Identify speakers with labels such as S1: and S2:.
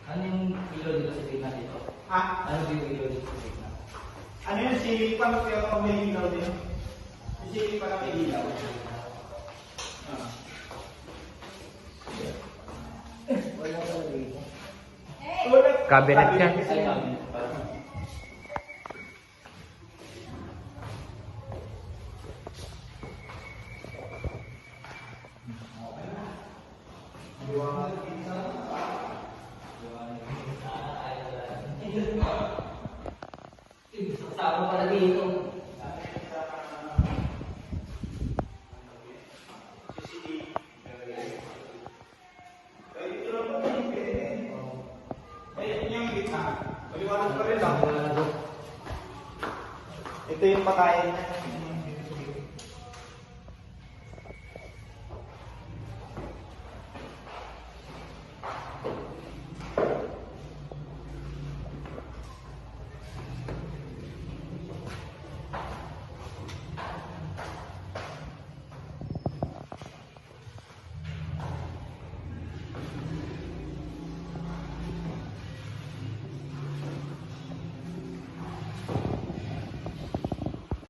S1: Ano yung ilaw dito sa gitna dito? Ano yung ilaw dito sa gitna?
S2: Ano yun, si Pam, pero may ilaw din. Si parang may ilaw.
S1: Wala ko dito.
S3: Cabinet yan.
S1: Ay, kami. Kasama pala dito.
S2: Ito yung pakain.